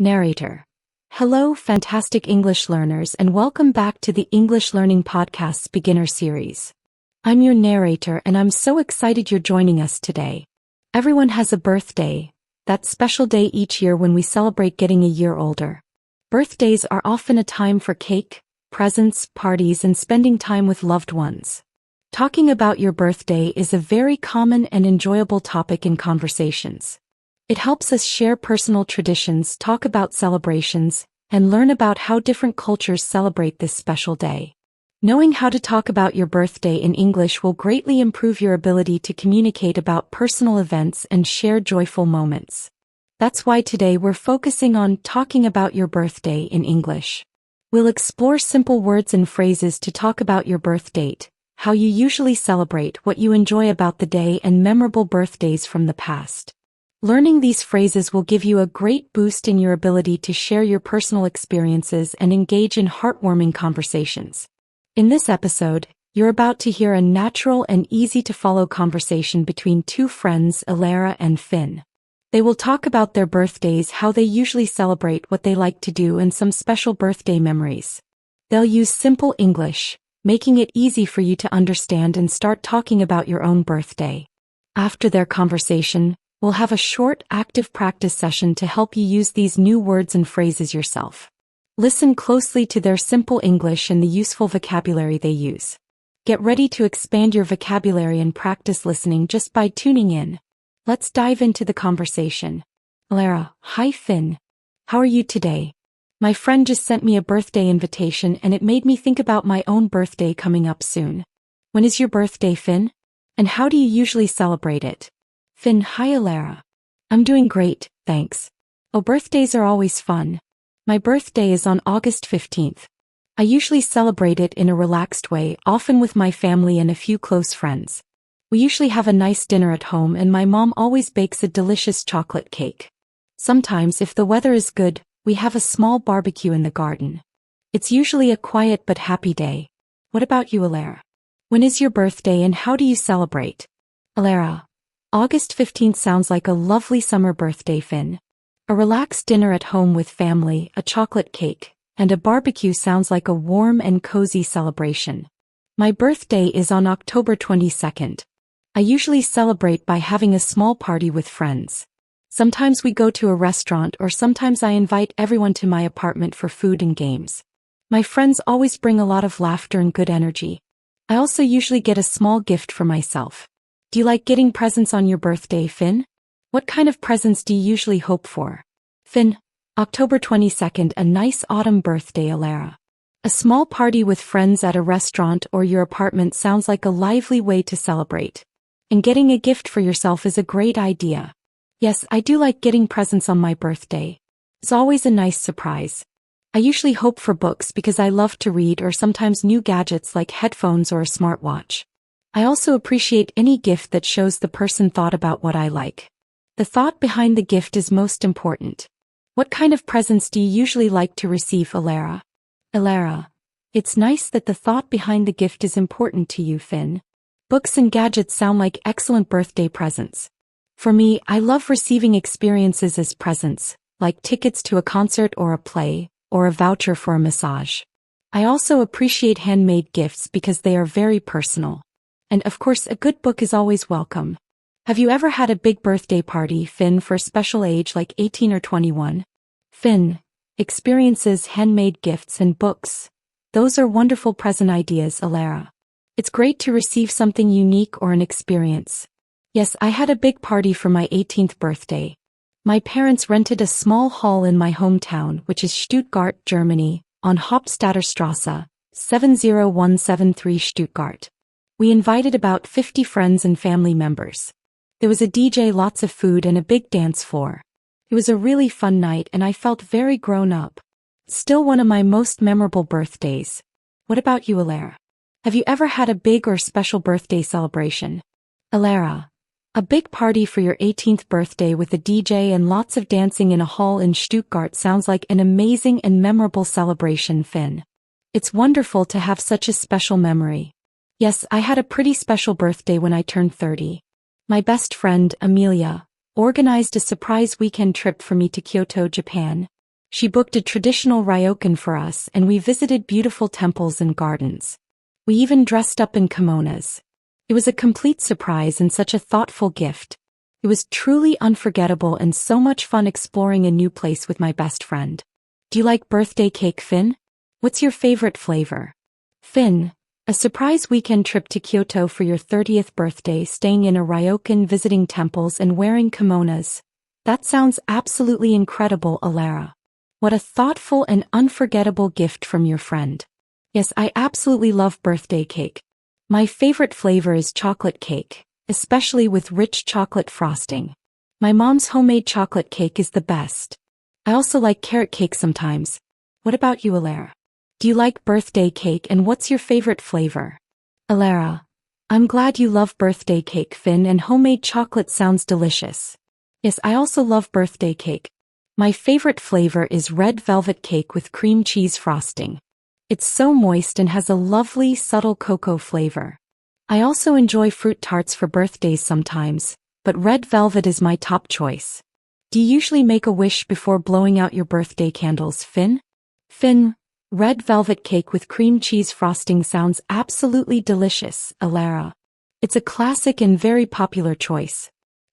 Narrator. Hello, fantastic English learners, and welcome back to the English Learning Podcast's beginner series. I'm your narrator, and I'm so excited you're joining us today. Everyone has a birthday, that special day each year when we celebrate getting a year older. Birthdays are often a time for cake, presents, parties, and spending time with loved ones. Talking about your birthday is a very common and enjoyable topic in conversations. It helps us share personal traditions, talk about celebrations, and learn about how different cultures celebrate this special day. Knowing how to talk about your birthday in English will greatly improve your ability to communicate about personal events and share joyful moments. That's why today we're focusing on talking about your birthday in English. We'll explore simple words and phrases to talk about your birth date, how you usually celebrate, what you enjoy about the day, and memorable birthdays from the past. Learning these phrases will give you a great boost in your ability to share your personal experiences and engage in heartwarming conversations. In this episode, you're about to hear a natural and easy-to-follow conversation between two friends, Alara and Finn. They will talk about their birthdays, how they usually celebrate, what they like to do, and some special birthday memories. They'll use simple English, making it easy for you to understand and start talking about your own birthday. After their conversation, we'll have a short, active practice session to help you use these new words and phrases yourself. Listen closely to their simple English and the useful vocabulary they use. Get ready to expand your vocabulary and practice listening just by tuning in. Let's dive into the conversation. Alara: Hi Finn. How are you today? My friend just sent me a birthday invitation and it made me think about my own birthday coming up soon. When is your birthday, Finn? And how do you usually celebrate it? Finn: Hi Alara. I'm doing great, thanks. Oh, birthdays are always fun. My birthday is on August 15th. I usually celebrate it in a relaxed way, often with my family and a few close friends. We usually have a nice dinner at home and my mom always bakes a delicious chocolate cake. Sometimes, if the weather is good, we have a small barbecue in the garden. It's usually a quiet but happy day. What about you, Alara? When is your birthday and how do you celebrate? Alara: August 15th sounds like a lovely summer birthday, Finn. A relaxed dinner at home with family, a chocolate cake, and a barbecue sounds like a warm and cozy celebration. My birthday is on October 22nd. I usually celebrate by having a small party with friends. Sometimes we go to a restaurant or sometimes I invite everyone to my apartment for food and games. My friends always bring a lot of laughter and good energy. I also usually get a small gift for myself. Do you like getting presents on your birthday, Finn? What kind of presents do you usually hope for? Finn: October 22nd, a nice autumn birthday, Alara. A small party with friends at a restaurant or your apartment sounds like a lively way to celebrate. And getting a gift for yourself is a great idea. Yes, I do like getting presents on my birthday. It's always a nice surprise. I usually hope for books because I love to read, or sometimes new gadgets like headphones or a smartwatch. I also appreciate any gift that shows the person thought about what I like. The thought behind the gift is most important. What kind of presents do you usually like to receive, Alara? Alara: It's nice that the thought behind the gift is important to you, Finn. Books and gadgets sound like excellent birthday presents. For me, I love receiving experiences as presents, like tickets to a concert or a play, or a voucher for a massage. I also appreciate handmade gifts because they are very personal. And of course, a good book is always welcome. Have you ever had a big birthday party, Finn, for a special age like 18 or 21? Finn: Experiences, handmade gifts, and books. Those are wonderful present ideas, Alara. It's great to receive something unique or an experience. Yes, I had a big party for my 18th birthday. My parents rented a small hall in my hometown, which is Stuttgart, Germany, on Hauptstadterstraße, 70173 Stuttgart. We invited about 50 friends and family members. There was a DJ, lots of food, and a big dance floor. It was a really fun night and I felt very grown up. Still one of my most memorable birthdays. What about you, Alara? Have you ever had a big or special birthday celebration? Alara: A big party for your 18th birthday with a DJ and lots of dancing in a hall in Stuttgart sounds like an amazing and memorable celebration, Finn. It's wonderful to have such a special memory. Yes, I had a pretty special birthday when I turned 30. My best friend, Amelia, organized a surprise weekend trip for me to Kyoto, Japan. She booked a traditional ryokan for us and we visited beautiful temples and gardens. We even dressed up in kimonos. It was a complete surprise and such a thoughtful gift. It was truly unforgettable and so much fun exploring a new place with my best friend. Do you like birthday cake, Finn? What's your favorite flavor? Finn, a surprise weekend trip to Kyoto for your 30th birthday, staying in a ryokan, visiting temples and wearing kimonos. That sounds absolutely incredible, Alara. What a thoughtful and unforgettable gift from your friend. Yes, I absolutely love birthday cake. My favorite flavor is chocolate cake, especially with rich chocolate frosting. My mom's homemade chocolate cake is the best. I also like carrot cake sometimes. What about you, Alara? Do you like birthday cake and what's your favorite flavor? Alara, I'm glad you love birthday cake, Finn, and homemade chocolate sounds delicious. Yes, I also love birthday cake. My favorite flavor is red velvet cake with cream cheese frosting. It's so moist and has a lovely, subtle cocoa flavor. I also enjoy fruit tarts for birthdays sometimes, but red velvet is my top choice. Do you usually make a wish before blowing out your birthday candles, Finn? Finn, red velvet cake with cream cheese frosting sounds absolutely delicious, Alara. It's a classic and very popular choice.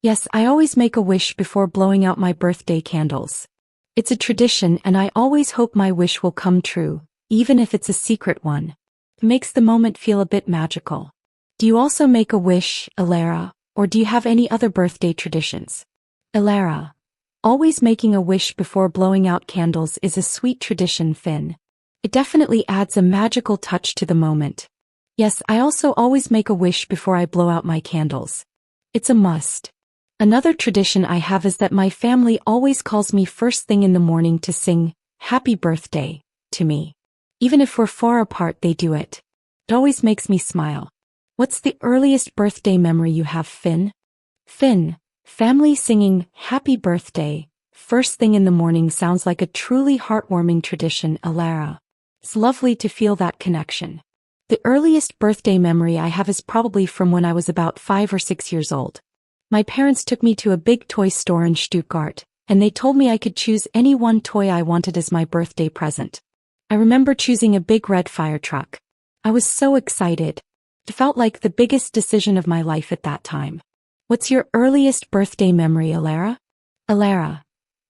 Yes, I always make a wish before blowing out my birthday candles. It's a tradition and I always hope my wish will come true, even if it's a secret one. It makes the moment feel a bit magical. Do you also make a wish, Alara, or do you have any other birthday traditions? Alara, always making a wish before blowing out candles is a sweet tradition, Finn. It definitely adds a magical touch to the moment. Yes, I also always make a wish before I blow out my candles. It's a must. Another tradition I have is that my family always calls me first thing in the morning to sing, "Happy Birthday," to me. Even if we're far apart, they do it. It always makes me smile. What's the earliest birthday memory you have, Finn? Finn, family singing, "Happy Birthday," first thing in the morning sounds like a truly heartwarming tradition, Alara. It's lovely to feel that connection. The earliest birthday memory I have is probably from when I was about 5 or 6 years old. My parents took me to a big toy store in Stuttgart, and they told me I could choose any one toy I wanted as my birthday present. I remember choosing a big red fire truck. I was so excited. It felt like the biggest decision of my life at that time. What's your earliest birthday memory, Alara? Alara,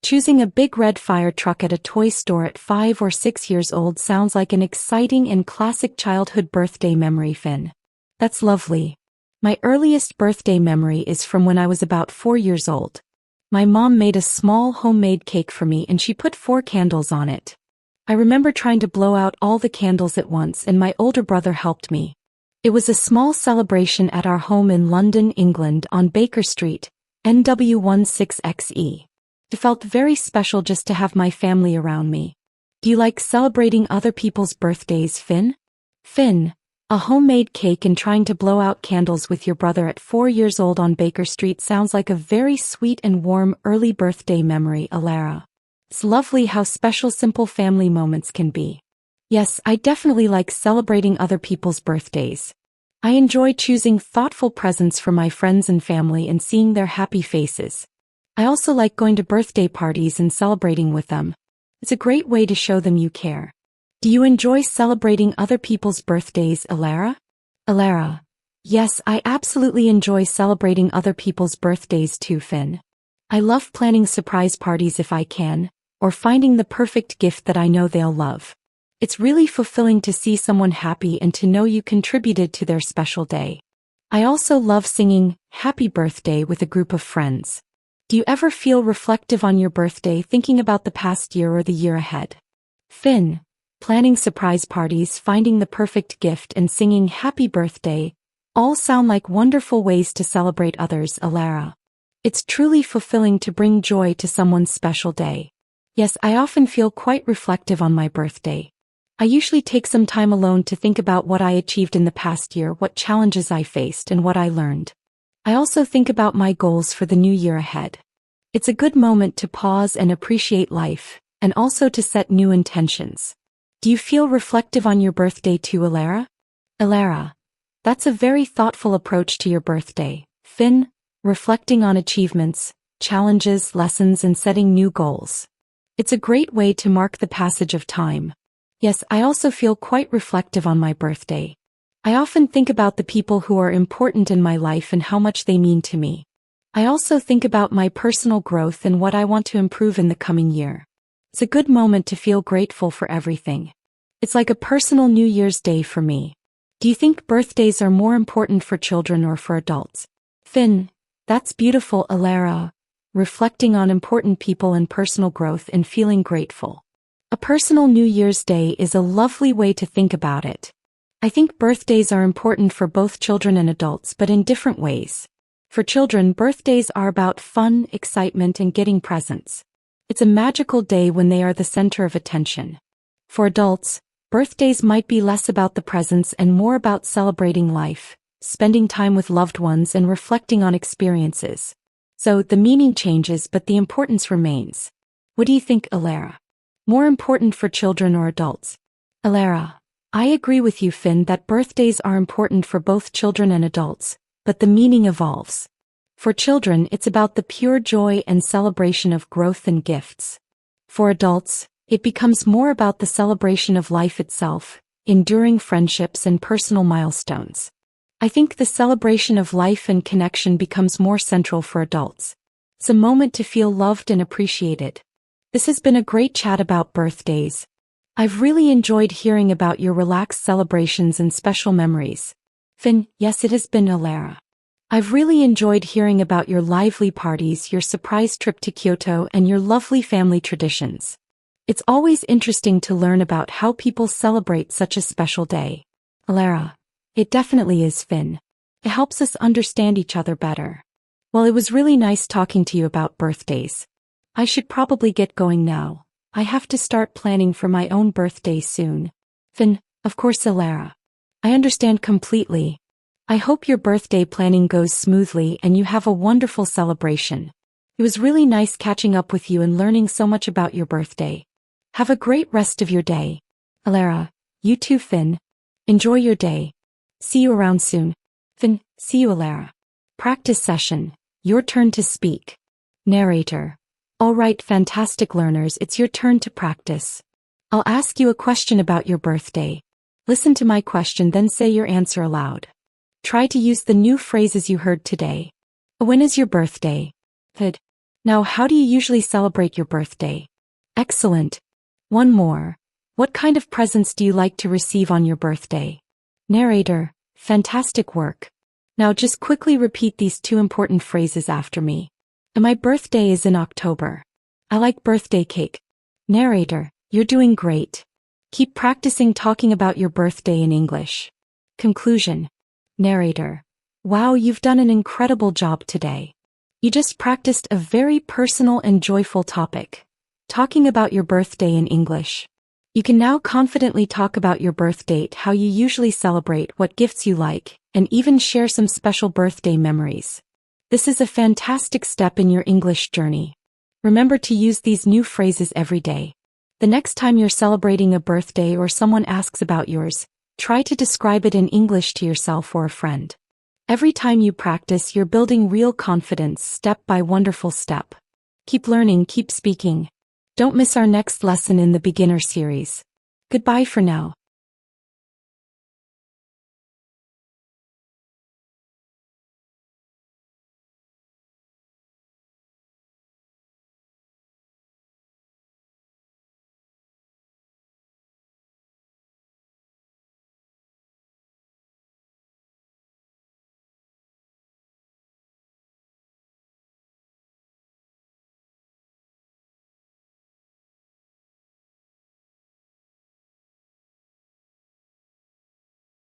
choosing a big red fire truck at a toy store at 5 or 6 years old sounds like an exciting and classic childhood birthday memory, Finn. That's lovely. My earliest birthday memory is from when I was about 4 years old. My mom made a small homemade cake for me and she put 4 candles on it. I remember trying to blow out all the candles at once and my older brother helped me. It was a small celebration at our home in London, England on Baker Street, NW16XE. It felt very special just to have my family around me. Do you like celebrating other people's birthdays, Finn? Finn, a homemade cake and trying to blow out candles with your brother at 4 years old on Baker Street sounds like a very sweet and warm early birthday memory, Alara. It's lovely how special simple family moments can be. Yes, I definitely like celebrating other people's birthdays. I enjoy choosing thoughtful presents for my friends and family and seeing their happy faces. I also like going to birthday parties and celebrating with them. It's a great way to show them you care. Do you enjoy celebrating other people's birthdays, Alara? Alara, yes, I absolutely enjoy celebrating other people's birthdays too, Finn. I love planning surprise parties if I can, or finding the perfect gift that I know they'll love. It's really fulfilling to see someone happy and to know you contributed to their special day. I also love singing "Happy Birthday" with a group of friends. Do you ever feel reflective on your birthday, thinking about the past year or the year ahead? Finn, planning surprise parties, finding the perfect gift and singing "Happy Birthday" all sound like wonderful ways to celebrate others, Alara. It's truly fulfilling to bring joy to someone's special day. Yes, I often feel quite reflective on my birthday. I usually take some time alone to think about what I achieved in the past year, what challenges I faced, and what I learned. I also think about my goals for the new year ahead. It's a good moment to pause and appreciate life, and also to set new intentions. Do you feel reflective on your birthday too, Alara? Alara, that's a very thoughtful approach to your birthday, Finn, reflecting on achievements, challenges, lessons, and setting new goals. It's a great way to mark the passage of time. Yes, I also feel quite reflective on my birthday. I often think about the people who are important in my life and how much they mean to me. I also think about my personal growth and what I want to improve in the coming year. It's a good moment to feel grateful for everything. It's like a personal New Year's Day for me. Do you think birthdays are more important for children or for adults? Finn, that's beautiful, Alara. Reflecting on important people and personal growth and feeling grateful. A personal New Year's Day is a lovely way to think about it. I think birthdays are important for both children and adults, but in different ways. For children, birthdays are about fun, excitement, and getting presents. It's a magical day when they are the center of attention. For adults, birthdays might be less about the presents and more about celebrating life, spending time with loved ones, and reflecting on experiences. So the meaning changes, but the importance remains. What do you think, Alara? More important for children or adults? Alara, I agree with you, Finn, that birthdays are important for both children and adults, but the meaning evolves. For children, it's about the pure joy and celebration of growth and gifts. For adults, it becomes more about the celebration of life itself, enduring friendships and personal milestones. I think the celebration of life and connection becomes more central for adults. It's a moment to feel loved and appreciated. This has been a great chat about birthdays. I've really enjoyed hearing about your relaxed celebrations and special memories. Finn, yes, it has been, Alara. I've really enjoyed hearing about your lively parties, your surprise trip to Kyoto, and your lovely family traditions. It's always interesting to learn about how people celebrate such a special day. Alara. It definitely is, Finn. It helps us understand each other better. Well, it was really nice talking to you about birthdays. I should probably get going now. I have to start planning for my own birthday soon. Finn, of course, Alara. I understand completely. I hope your birthday planning goes smoothly and you have a wonderful celebration. It was really nice catching up with you and learning so much about your birthday. Have a great rest of your day. Alara, you too, Finn. Enjoy your day. See you around soon. Finn, see you, Alara. Practice session. Your turn to speak. Narrator. All right, fantastic learners, it's your turn to practice. I'll ask you a question about your birthday. Listen to my question, then say your answer aloud. Try to use the new phrases you heard today. When is your birthday? Good. Now, how do you usually celebrate your birthday? Excellent. One more. What kind of presents do you like to receive on your birthday? Narrator, fantastic work. Now just quickly repeat these two important phrases after me. My birthday is in October. I like birthday cake. Narrator, you're doing great. Keep practicing talking about your birthday in English. Conclusion. Narrator, wow, you've done an incredible job today. You just practiced a very personal and joyful topic. Talking about your birthday in English. You can now confidently talk about your birth date, how you usually celebrate, what gifts you like, and even share some special birthday memories. This is a fantastic step in your English journey. Remember to use these new phrases every day. The next time you're celebrating a birthday or someone asks about yours, try to describe it in English to yourself or a friend. Every time you practice, you're building real confidence step by wonderful step. Keep learning, keep speaking. Don't miss our next lesson in the beginner series. Goodbye for now.